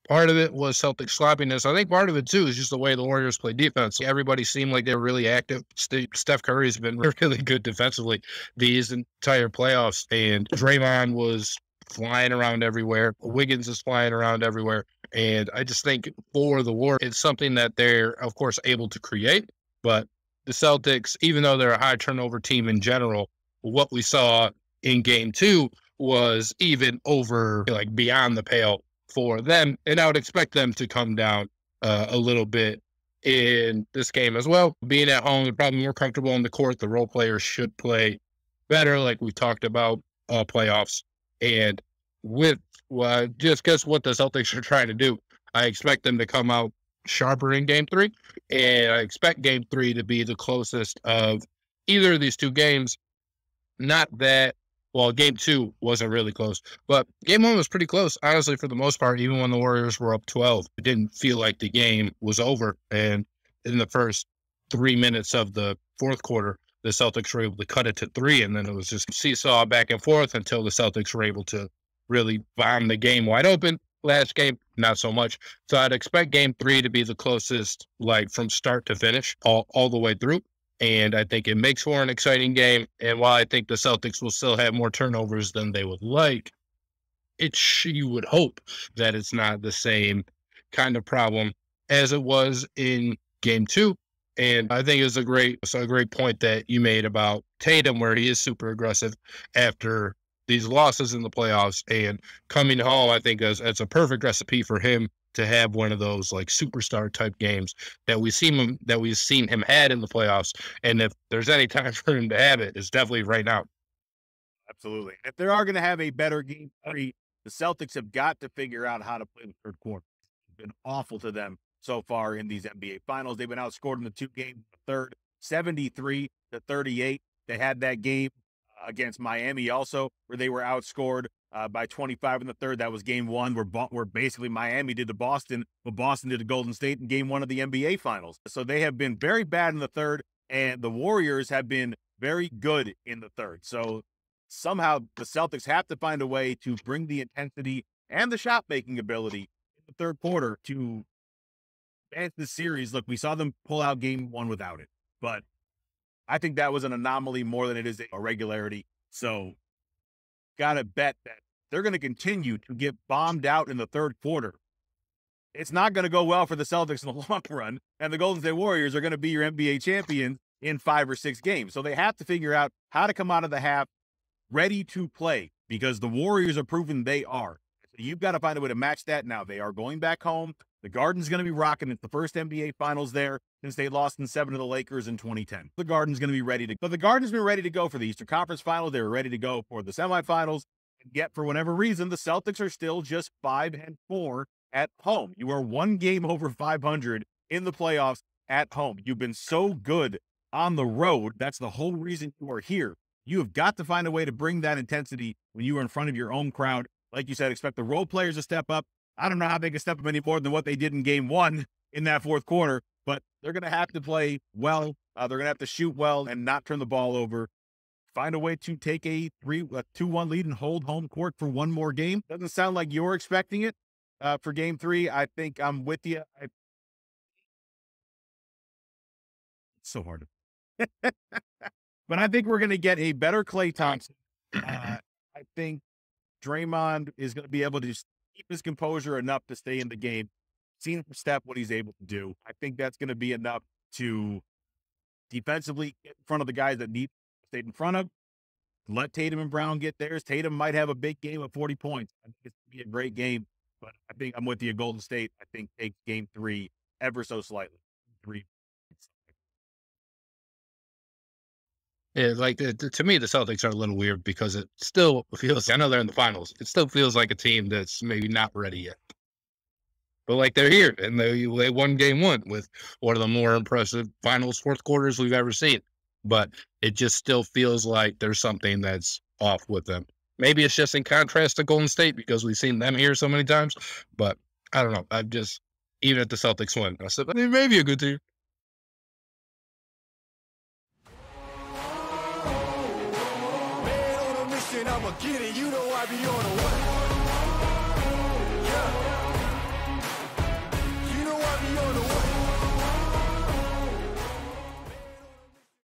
Part of it was Celtic sloppiness. I think part of it, too, is just the way the Warriors play defense. Everybody seemed like they were really active. Steph Curry's been really good defensively these entire playoffs, and Draymond was flying around everywhere. Wiggins is flying around everywhere. And I just think for the Warriors, it's something that they're, of course, able to create. But the Celtics, even though they're a high turnover team in general, what we saw in game 2 was even over, like, beyond the pale for them, and I would expect them to come down a little bit in this game as well. Being at home, they're probably more comfortable on the court. The role players should play better, like we talked about playoffs. And with just guess what the Celtics are trying to do. I expect them to come out sharper in game 3, and I expect game 3 to be the closest of either of these two games. Not that, well, game 2 wasn't really close, but game 1 was pretty close, honestly, for the most part, even when the Warriors were up 12. It didn't feel like the game was over. And in the first 3 minutes of the fourth quarter, the Celtics were able to cut it to 3, and then it was just seesaw back and forth until the Celtics were able to really bomb the game wide open. Last game, not so much. So I'd expect game 3 to be the closest, like from start to finish, all the way through. And I think it makes for an exciting game. And while I think the Celtics will still have more turnovers than they would like, you would hope that it's not the same kind of problem as it was in game 2. And I think it's a great point that you made about Tatum, where he is super aggressive after these losses in the playoffs and coming home. I think it's a perfect recipe for him to have one of those like superstar type games that we've seen him had in the playoffs. And if there's any time for him to have it, it's definitely right now. Absolutely. If they are going to have a better game 3, the Celtics have got to figure out how to play the third quarter. It's been awful to them so far in these NBA finals. They've been outscored in the 2 games, the third, 73-38. They had that game against Miami also, where they were outscored by 25 in the third. That was game 1, where basically Miami did to Boston what Boston did to Golden State in game 1 of the NBA Finals. So they have been very bad in the third, and the Warriors have been very good in the third. So somehow the Celtics have to find a way to bring the intensity and the shot-making ability in the third quarter to advance the series. Look, we saw them pull out game 1 without it, but I think that was an anomaly more than it is a regularity. So got to bet that they're going to continue to get bombed out in the third quarter. It's not going to go well for the Celtics in the long run, and the Golden State Warriors are going to be your NBA champions in 5 or 6 games. So they have to figure out how to come out of the half ready to play, because the Warriors are proving they are. So you've got to find a way to match that now. They are going back home. The Garden's going to be rocking. It's the first NBA Finals there since they lost in 7 to the Lakers in 2010. The Garden's going to be ready to go. But the Garden's been ready to go for the Eastern Conference Finals. They were ready to go for the semifinals. And yet, for whatever reason, the Celtics are still just 5-4 at home. You are 1 game over 500 in the playoffs at home. You've been so good on the road. That's the whole reason you are here. You have got to find a way to bring that intensity when you are in front of your own crowd. Like you said, expect the role players to step up. I don't know how they can step up any more than what they did in game 1 in that fourth quarter, but they're going to have to play well. They're going to have to shoot well and not turn the ball over. Find a way to take a 2-1 lead and hold home court for 1 more game. Doesn't sound like you're expecting it for game 3. I think I'm with you. It's so hard. But I think we're going to get a better Klay Thompson. I think Draymond is going to be able to keep his composure enough to stay in the game. Seen from Steph what he's able to do. I think that's going to be enough to defensively get in front of the guys that need to stay in front of. Let Tatum and Brown get theirs. Tatum might have a big game of 40 points. I think it's going to be a great game, but I think I'm with you. Golden State, I think, takes game 3 ever so slightly. 3. Yeah, like to me, the Celtics are a little weird because it still feels, I know they're in the finals, it still feels like a team that's maybe not ready yet. But like they're here, and they won game 1 with one of the more impressive finals fourth quarters we've ever seen. But it just still feels like there's something that's off with them. Maybe it's just in contrast to Golden State because we've seen them here so many times. But I don't know. I've just, even if the Celtics win, I said, maybe a good team. I'ma get it, you know I be on the way.